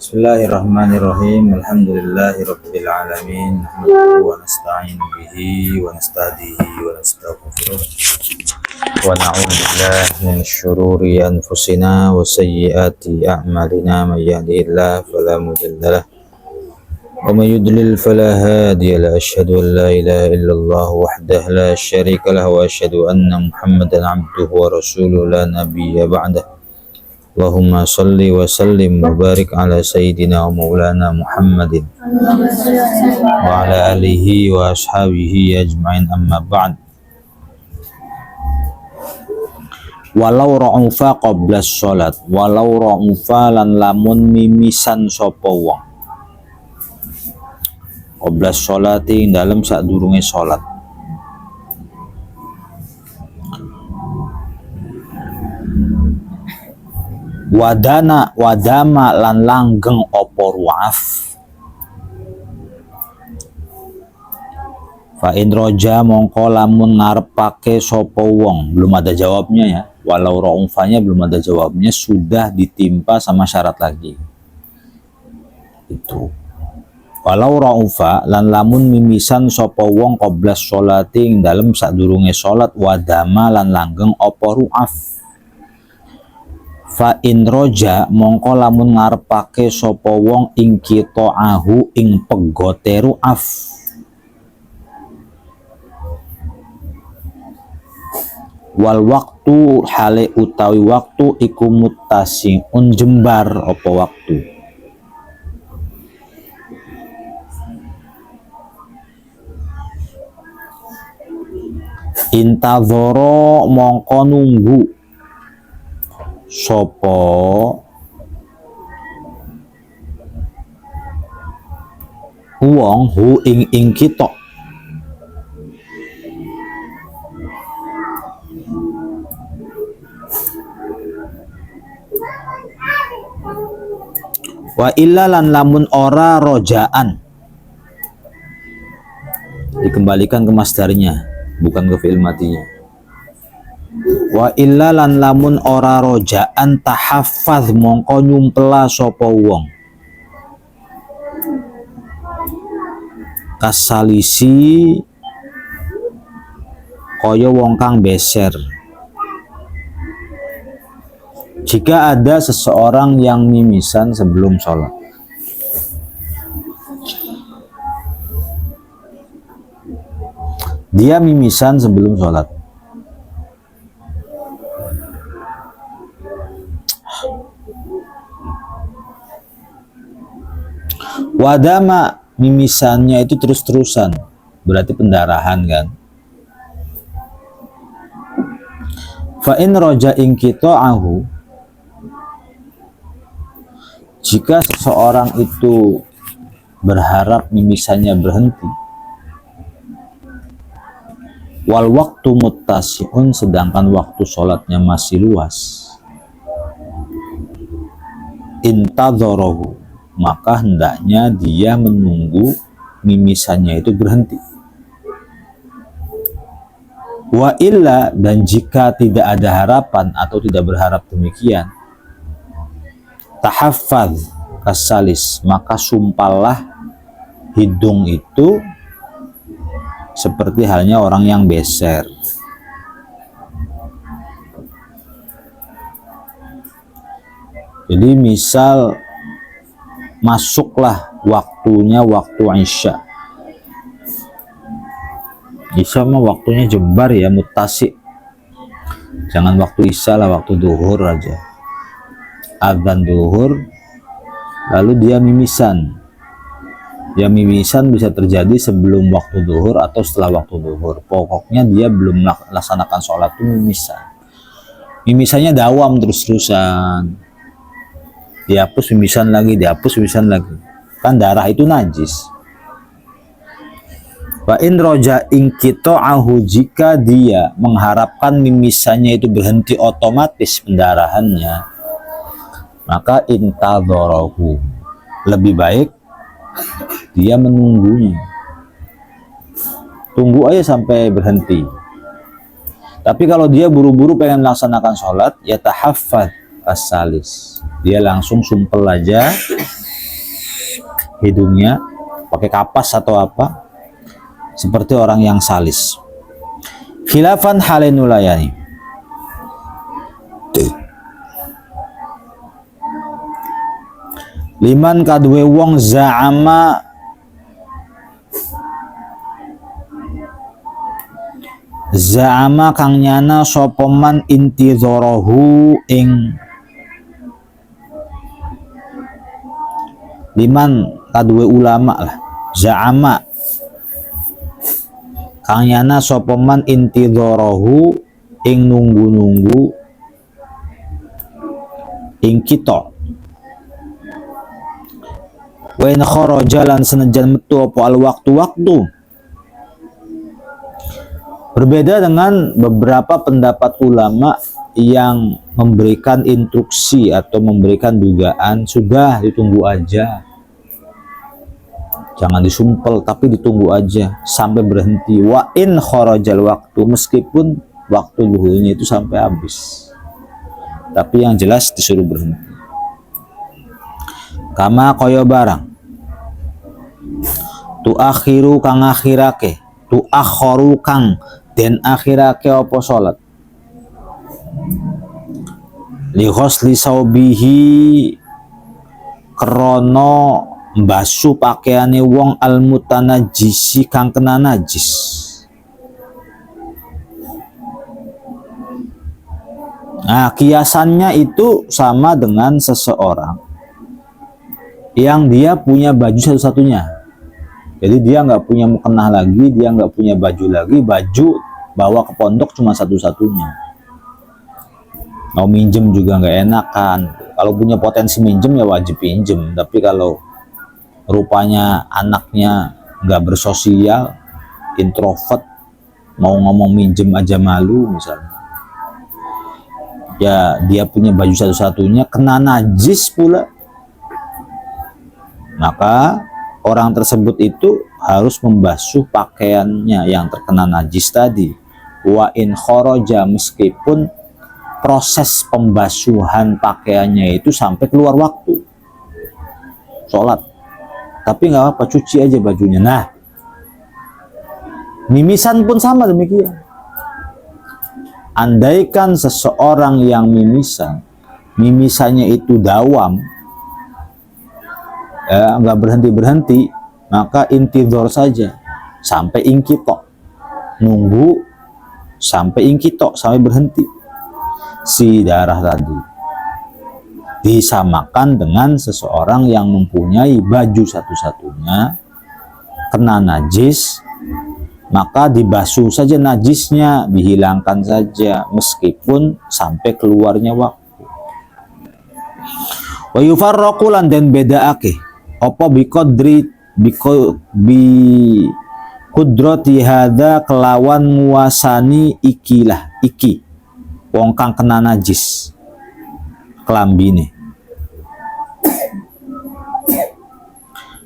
Bismillahirrahmanirrahim. Alhamdulillahirabbil alamin. Nahmaduhu wa nasta'inu bihi wa nasta'dihi wa nastaghfiruh. Wa na'udzu billahi min syururi anfusina wa sayyiati a'malina. May yahdihillahu fala mudilla lahu wa may yudlil fala hadiya lahu. Asyhadu an la ilaha illallah wahdahu la syarika lahu wa asyhadu anna Muhammadan 'abduhu wa rasuluhu la nabiyya ba'dahu. Allahumma salli wa sallim wa barik ala sayyidina wa maulana Muhammadin wa ala alihi wa ashabihi ajma'in, amma ba'd. Walau ra'ufa qabla sholat, walau ra'ufa lan lamun mimisan sapa wong qabla sholati dalam sadurunge sholat. Wadama lan langgeng opo ru'af, fa in roja mongko lamun ngarepake sopo wong. Belum ada jawabnya ya, walau ra'ufanya belum ada jawabnya, sudah ditimpa sama syarat lagi itu. Walau ra'ufa lan lamun mimisan sopo wong qabla sholati ing dalem sadurunge sholat, wadama lan langgeng opo ru'af, fa in roja mongko lamun ngarepake sapa wong ing qita'ahu ing pegote ru'af, wal waktu hale utawi waktu iku muttasiun jembar apa waktu. Intadzara mongko nunggu sopo wong hu ing kita, wa illa lan lamun ora rojaan, dikembalikan ke masdarnya bukan ke fi'il matinya. Wa illa lan lamun ora rojaan, tahaffaz mongko nyumpela sapa wong kasalisi kaya wong kang beser. Jika ada seseorang yang mimisan sebelum sholat, dia mimisan sebelum sholat, wadama mimisannya itu terus-terusan, berarti pendarahan kan. Fa in roja ing qita'ahu, jika seseorang itu berharap mimisannya berhenti, wal waktu muttasiun sedangkan waktu sholatnya masih luas, intadzarahu maka hendaknya dia menunggu mimisannya itu berhenti. Wa illa dan jika tidak ada harapan atau tidak berharap demikian, tahaffaz kasalis maka sumpahlah hidung itu seperti halnya orang yang beser. Jadi misal masuklah waktunya waktu Isya. Isya mah waktunya jembar ya, mutasi. Jangan waktu Isya lah, waktu duhur aja. Adzan duhur, lalu dia mimisan. Ya mimisan bisa terjadi sebelum waktu duhur atau setelah waktu duhur. Pokoknya dia belum melaksanakan sholat itu mimisan. Mimisannya dawam terus-terusan. Dihapus mimisan lagi, dihapus mimisan lagi. Kan darah itu najis. Wa in roja ing qita'ahu, jika dia mengharapkan mimisannya itu berhenti otomatis pendarahannya, maka intadzarahu, lebih baik dia menunggunya. Tunggu aja sampai berhenti. Tapi kalau dia buru-buru pengen melaksanakan sholat, ya tahaffaz as-salis, dia langsung sumpel aja hidungnya pakai kapas atau apa, seperti orang yang salis. Khilafan halenulayani, liman kadwe wong za'ama kang nyana sopoman intidharahu ing liman kadwe ulama lah, za'ama kang nyana sopoman intidharahu ing nunggu-nunggu ing kita wa in kharaja lan senajan metu apa al waktu-waktu. Berbeda dengan beberapa pendapat ulama yang memberikan instruksi atau memberikan dugaan, sudah ditunggu aja, jangan disumpel tapi ditunggu aja sampai berhenti. Wa in kharajal waktu, meskipun waktu duhurnya itu sampai habis, tapi yang jelas disuruh berhenti. Kama kaya barang tu akhiru kang akhirake, tu akharu kang den akhirake apa salat, li ghusli saubihi krana mbasu pakaiane wong al mutanajjisi kang kena najis. Nah, kiasannya itu sama dengan seseorang yang dia punya baju satu-satunya. Jadi dia nggak punya mukena lagi, dia nggak punya baju lagi, baju bawa ke pondok cuma satu-satunya. Mau minjem juga nggak enakan. Kalau punya potensi minjem ya wajib pinjem. Tapi kalau rupanya anaknya nggak bersosial, introvert, mau ngomong minjem aja malu misalnya, ya dia punya baju satu-satunya kena najis pula, maka orang tersebut itu harus membasuh pakaiannya yang terkena najis tadi. Wa in kharaja, meskipun proses pembasuhan pakaiannya itu sampai keluar waktu sholat, tapi nggak apa, cuci aja bajunya. Nah, mimisan pun sama demikian. Andaikan seseorang yang mimisannya itu dawam, ya, nggak berhenti, maka intidhar saja sampai ingkito, nunggu sampai ingkito, sampai berhenti si darah tadi. Disamakan dengan seseorang yang mempunyai baju satu-satunya kena najis, maka dibasuh saja najisnya, dihilangkan saja meskipun sampai keluarnya waktu. Wa yufarraqu lan den bedaake apa bi kudrati hadza kelawan nguasani iki wong kang kena najis kelambine,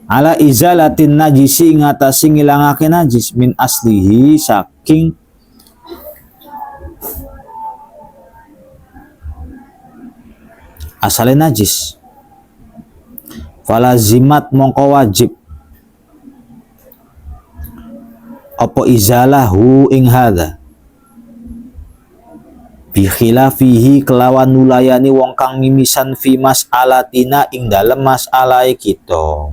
ala izalatin najisi ngatasi ngilangake najis min aslihi saking asale najis. Falazimat mongko wajib apa izalahu ing hadza bi khilafihi kelawan nulayani wong kang mimisan fi mas'alatina ing dalem mas'alahe kita.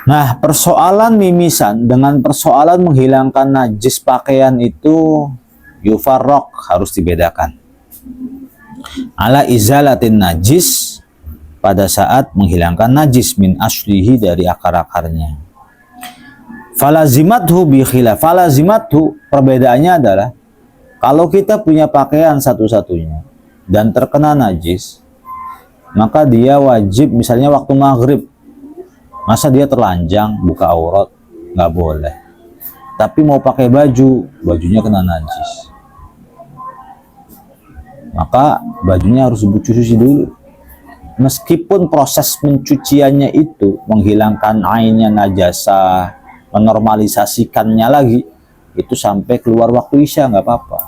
Nah, persoalan mimisan dengan persoalan menghilangkan najis pakaian itu yufarraq, harus dibedakan. Ala izalatin najis, pada saat menghilangkan najis min aslihi, dari akar-akarnya. Falazimathu bi khilaf, falazimathu perbedaannya adalah kalau kita punya pakaian satu-satunya dan terkena najis, maka dia wajib, misalnya waktu maghrib, masa dia telanjang buka aurat? Nggak boleh. Tapi mau pakai baju, bajunya kena najis. maka bajunya harus dicuci dulu. Meskipun proses pencuciannya itu menghilangkan ainnya najasa, menormalisasikannya lagi, itu sampai keluar waktu isya nggak apa-apa,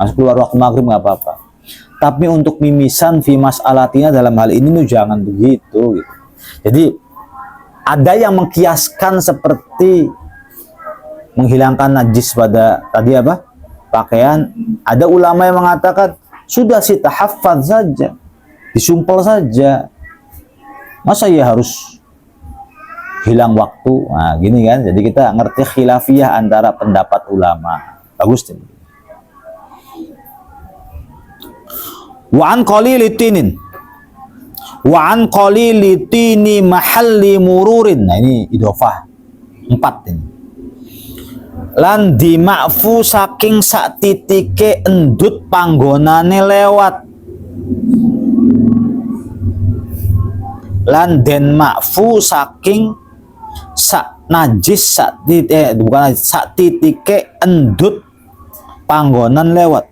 masuk keluar waktu maghrib nggak apa-apa. Tapi untuk mimisan fi mas'alatina dalam hal ini tuh jangan begitu gitu. Jadi ada yang mengkiaskan seperti menghilangkan najis pada tadi apa? Pakaian. Ada ulama yang mengatakan sudah sih tahaffaz saja, disumpel saja. Masa ya harus hilang waktu? Nah, gini kan. Jadi kita ngerti khilafiyah antara pendapat ulama. Bagus nih. Wa an qalilitinin. Wa an qalilitini mahalli mururin. Nah, ini idhofah. 4 ini. Lan dima'fu saking sak titike endut panggonane lewat. Lan den ma'fu saking sak najis sak titik bukan sak titike endut panggonan lewat.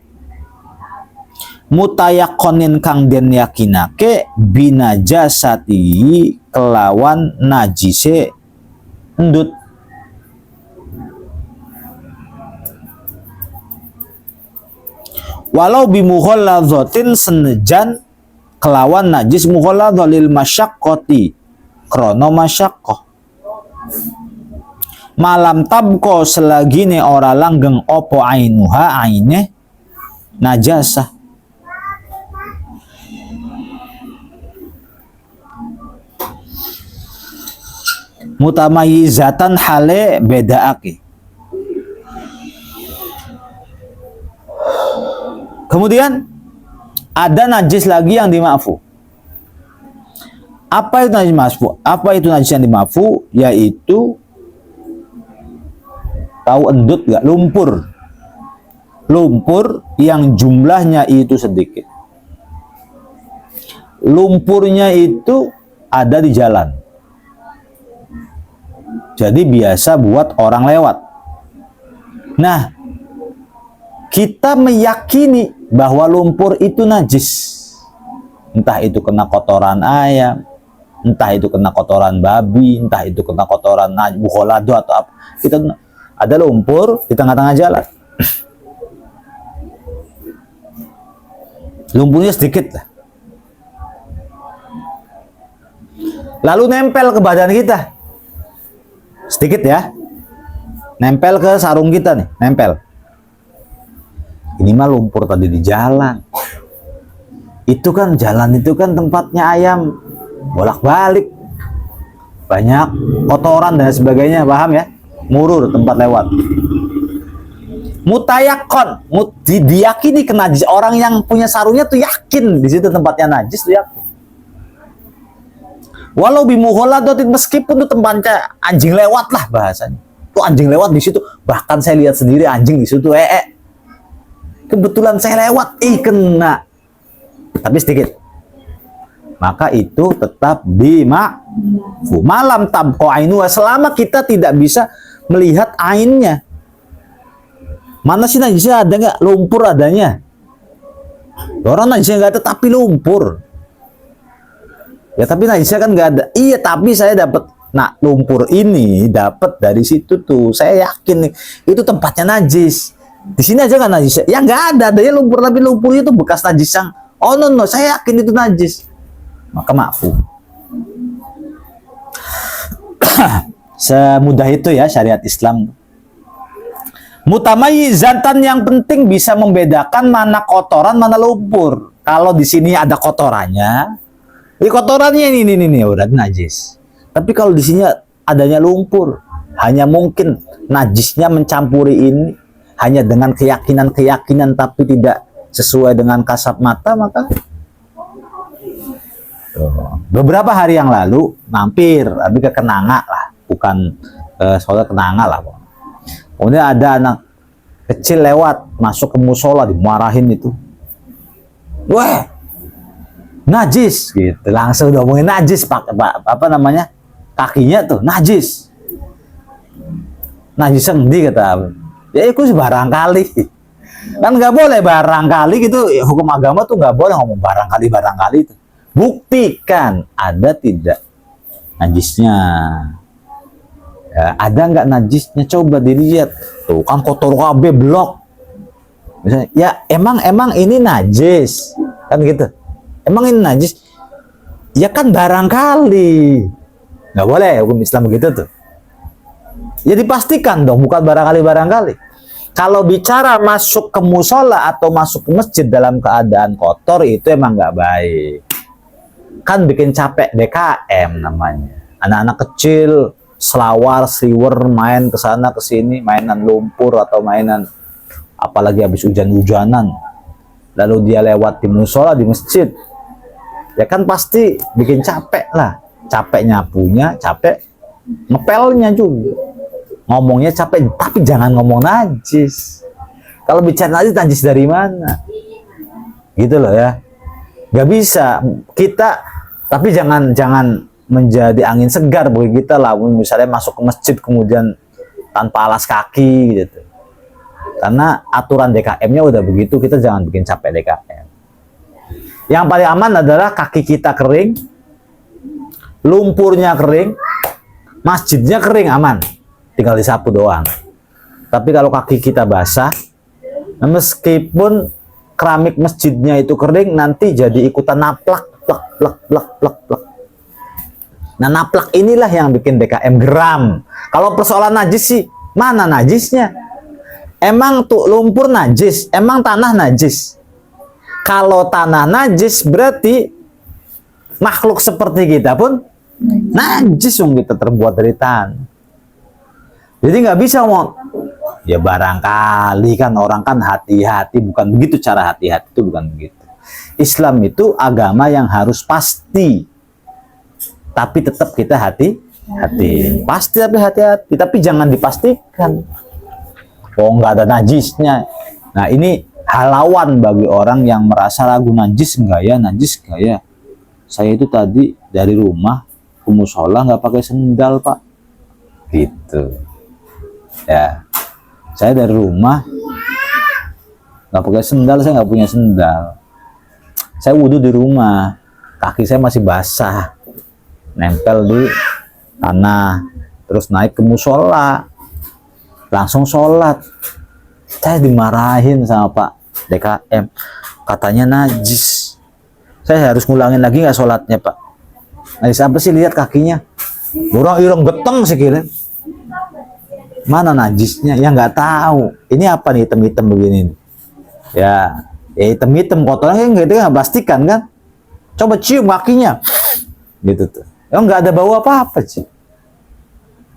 Mutayakonin kang den yakinake binajasati kelawan najise endut. Walau bimughalladhatin senejan kelawan najis mughalladhah lil masyaqqati krono masyaqqah. Malam tabko selagine ora langgeng opo ainuha aine najasah. Mutamayizatan hale bedaake. Kemudian ada najis lagi yang dima'fu. Apa itu najis ma'fu? Apa itu najis yang dima'fu? Yaitu tahu endut gak? Lumpur. Lumpur yang jumlahnya itu sedikit. Lumpurnya itu ada di jalan. Jadi biasa buat orang lewat. Nah, kita meyakini bahwa lumpur itu najis. Entah itu kena kotoran ayam, entah itu kena kotoran babi, entah itu kena kotoran mukholado atau apa. Kita ada lumpur di tengah-tengah jalan. Lumpurnya sedikit lah. Lalu nempel ke badan kita. Sedikit ya. Nempel ke sarung kita nih, nempel. Ini mah lumpur tadi di jalan. Itu kan jalan itu kan tempatnya ayam bolak-balik. Banyak kotoran dan sebagainya, paham ya? Murur tempat lewat. Mutayakon, diyakini kena najis. Orang yang punya sarungnya tuh yakin di situ tempatnya najis tuh yakin. Walau bimughalladatin, meskipun tuh tempatnya anjing lewat lah bahasanya. Tuh anjing lewat di situ. Bahkan saya lihat sendiri anjing di situ kebetulan saya lewat, kena. Tapi sedikit. Maka itu tetap dima'fu. Malam tabqa ainuha, selama kita tidak bisa melihat ainnya. Mana sih najisnya, ada nggak? Lumpur adanya. Orang najisnya nggak ada, tapi lumpur. Ya tapi najisnya kan nggak ada. Iya, tapi saya dapat. Nah, lumpur ini dapat dari situ tuh. Saya yakin nih, itu tempatnya najis. Di sini aja kan najis. Ya nggak ada, adanya lumpur, tapi lumpur itu bekas najis yang. Oh no, saya yakin itu najis. Maka ma'fu. Semudah itu ya syariat Islam. Mutamayyizatan, yang penting bisa membedakan mana kotoran, mana lumpur. Kalau di sini ada kotorannya, ini kotorannya ini udah najis. Tapi kalau di sini adanya lumpur, hanya mungkin najisnya mencampuri ini, hanya dengan keyakinan tapi tidak sesuai dengan kasat mata, maka beberapa hari yang lalu mampir, tapi ke Kenanga lah, bukan soalnya Kenanga lah. Kemudian ada anak kecil lewat, masuk ke musola, dimarahin itu. Wah, najis gitu, langsung udah ngomongin najis, apa namanya, kakinya tuh najis. Najis endi kata. Ya itu barangkali. Kan nggak boleh barangkali gitu, hukum agama tuh nggak boleh ngomong barangkali itu. Buktikan ada tidak najisnya. Ya, ada nggak najisnya, coba dilihat. Tuh kan kotor KB blok. Misalnya, ya emang ini najis. Kan gitu. Emang ini najis? Ya kan barangkali. Nggak boleh hukum Islam begitu tuh. Ya dipastikan dong, bukan barangkali. Kalau bicara masuk ke musola atau masuk ke masjid dalam keadaan kotor, itu emang nggak baik. Kan bikin capek DKM namanya. Anak-anak kecil selawar, sliwer, main ke sana ke sini, mainan lumpur atau mainan apalagi habis hujan-hujanan. Lalu dia lewat di musola, di masjid. Ya kan pasti bikin capek lah. Capek nyapunya, capek ngepelnya juga. Ngomongnya capek, tapi jangan ngomong najis. Kalau bicara najis dari mana? Gitu loh ya. Gak bisa kita, tapi jangan menjadi angin segar bagi kita lah. Misalnya masuk ke masjid kemudian tanpa alas kaki gitu. Karena aturan DKM-nya udah begitu, kita jangan bikin capek DKM. Yang paling aman adalah kaki kita kering, lumpurnya kering, masjidnya kering, aman. Tinggal disapu doang. Tapi kalau kaki kita basah, meskipun keramik masjidnya itu kering, nanti jadi ikutan naplak, plak. Nah, naplak inilah yang bikin DKM geram. Kalau persoalan najis sih, mana najisnya? Emang tuh lumpur najis, emang tanah najis. Kalau tanah najis berarti makhluk seperti kita pun najis, kita terbuat dari tanah. Jadi nggak bisa ngomong, ya barangkali, kan orang kan hati-hati, bukan begitu cara hati-hati, itu bukan begitu. Islam itu agama yang harus pasti, tapi tetap kita hati-hati. Pasti tapi hati-hati, tapi jangan dipastikan. Oh nggak ada najisnya. Nah ini halawan bagi orang yang merasa ragu, najis nggak ya. Saya itu tadi dari rumah ke musola nggak pakai sendal pak, gitu. Ya, saya dari rumah nggak pakai sendal, saya nggak punya sendal. Saya wudhu di rumah, kaki saya masih basah, nempel di tanah, terus naik ke musola, langsung sholat. Saya dimarahin sama Pak DKM, katanya najis. Saya harus ngulangin lagi nggak sholatnya Pak? Najis apa sih, lihat kakinya, irong geteng sekira. Mana najisnya? Ya nggak tahu. Ini apa nih hitam-hitam begini? Ya hitam-hitam kotoran kan nggak pastikan kan? Coba cium kakinya, gitu tuh. Ya nggak ada bau apa-apa sih.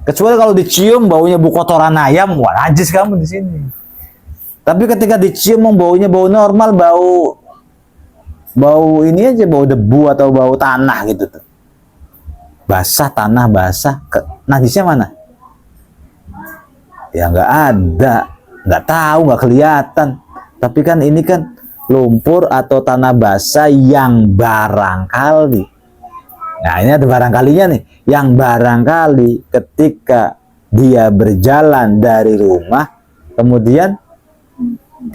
Kecuali kalau dicium baunya bau kotoran ayam, wah najis kamu di sini. Tapi ketika dicium baunya bau normal, bau ini aja, bau debu atau bau tanah gitu tuh. Basah, tanah basah, najisnya mana? Ya nggak ada, nggak tahu, nggak kelihatan. Tapi kan ini kan lumpur atau tanah basah yang barangkali. Nah ini ada barangkalinya nih, yang barangkali ketika dia berjalan dari rumah, kemudian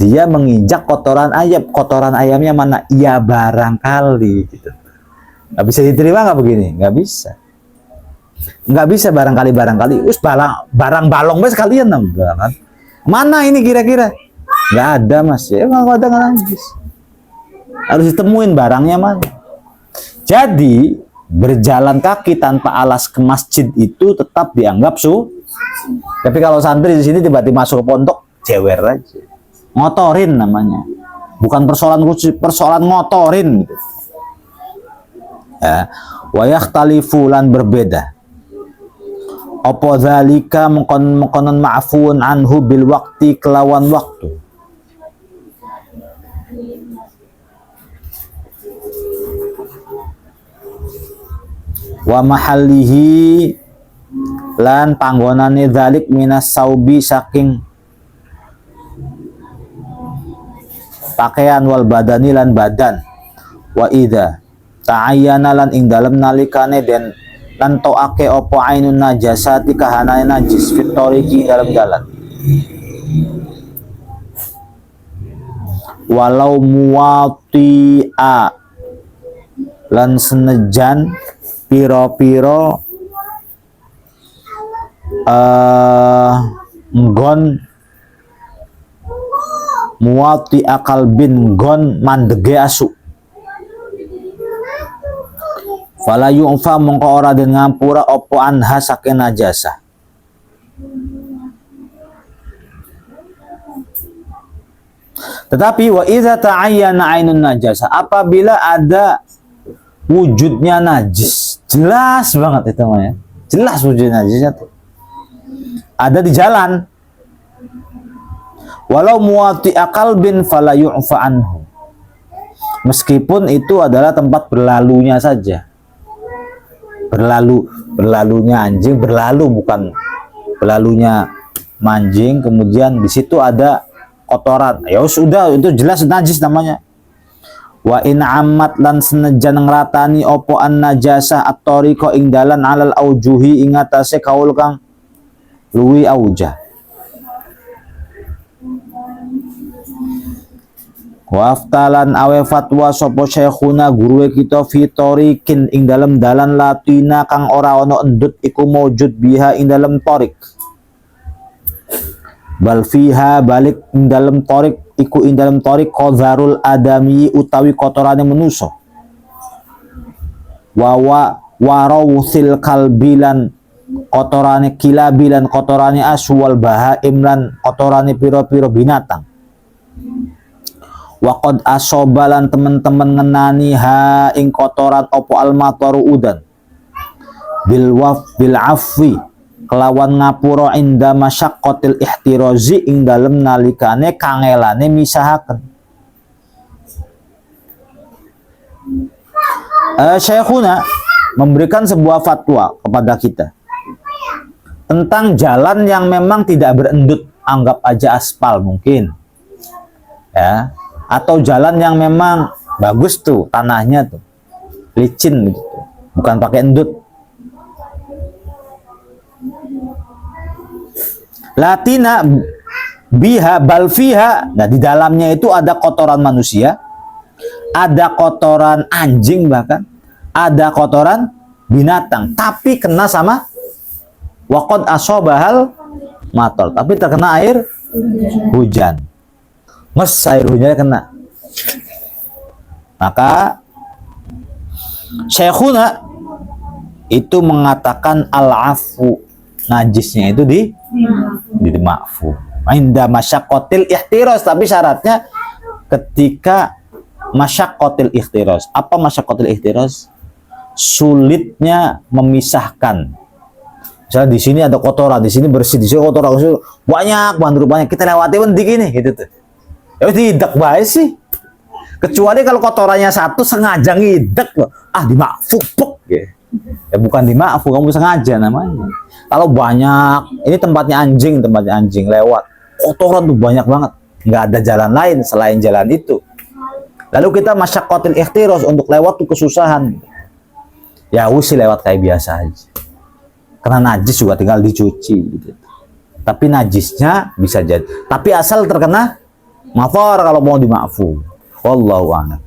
dia menginjak kotoran ayamnya mana? Ya barangkali gitu. Nggak bisa diterima nggak begini? Nggak bisa. Nggak bisa barangkali. Barang balong mas kalian kan? Mana ini kira-kira? Nggak ada mas, ya nggak ada najis. Harus ditemuin barangnya mana. Jadi berjalan kaki tanpa alas ke masjid itu tetap dianggap Tapi kalau santri di sini tiba-tiba masuk ke pondok, jewer aja, ngotorin namanya. Bukan persoalan ngotorin. Gitu. Ya, wa yakhtalifu lan berbeda. Apa zalika mengkonon ma'fuun anhu bil waqti kelawan waktu. Wa mahallihi lan panggonane dzalik minas saubi saking pakaian wal badani lan badan. Wa idza ta'ayyana lan ing dalem nalikane den lan toake opo ainun najasati kahanane najis fitoriki dalam jalan. walau muwati'a lan senejan piro-piro nggon muwati'a kalbin nggon mandege asu fala yu'fa mongko ora den ngampura apa anha saking najasah. Tetapi wa idza ta'ayyana ainun najasa, apabila ada wujudnya najis, jelas banget itu namanya. Jelas wujudnya najisnya tuh. Ada di jalan. Walau muwati'a qalbin fala yu'fa anhu. Meskipun itu adalah tempat berlalunya saja. Berlalunya anjing, bukan berlalunya manjing, kemudian di situ ada kotoran, ya sudah itu jelas najis namanya. Wa in ammat lan senejan ngratani opo an najasa at-tariqa ing dalan alal aujuhi ing atase kaul kang luwi auja. Wa aftalan awe fatwa sapa syekhuna guruwe kita fi tariqin ing dalam dalan latina kang ora ana endut iku maujud biha ing dalam tariq. Bal fiha balik ing dalam torik iku ing dalam torik qadharul adami utawi kotorane manusa warawsil kalbilan kotorane kilabilan kotorane aswal bahaim lan kotorane piro-piro binatang waqad asobalan teman-teman ngenani ha ing kotoran opo almataru udan bil afwi kelawan ngapura inda masyaqqatil ihtirazi ing dalem nalikane kangelane misahaken. Syekhuna memberikan sebuah fatwa kepada kita tentang jalan yang memang tidak berendut, anggap aja aspal mungkin, ya, atau jalan yang memang bagus tuh tanahnya tuh licin gitu, bukan pakai endut. Latina biha balfiha, nah di dalamnya itu ada kotoran manusia, ada kotoran anjing, bahkan ada kotoran binatang, tapi kena sama waqad asobahal mator, tapi terkena air hujan, air hujannya kena. Maka Syekhuna itu mengatakan al-afu, najisnya itu di ma'fu inda masyaqqatil ihtiraz, tapi syaratnya ketika masyaqqatil ihtiraz. Apa masyaqqatil ihtiraz? Sulitnya memisahkan. Misalnya di sini ada kotoran, di sini bersih, di sini kotoran, banyak rupanya, kita lewati penting ini gitu tuh. Ya tidak baik sih. Kecuali kalau kotorannya satu sengaja ngidak loh. Di ma'fu ya bukan di ma'fu, kamu sengaja namanya. Kalau banyak, ini tempatnya anjing lewat, kotoran tuh banyak banget, nggak ada jalan lain selain jalan itu. Lalu kita masyaqqatil ikhtiraz, untuk lewat tuh kesusahan. Ya usi lewat kayak biasa aja. Karena najis juga tinggal dicuci gitu. Tapi najisnya bisa jadi. Tapi asal terkena mathar kalau mau di ma'fu. Wallahu a'lam.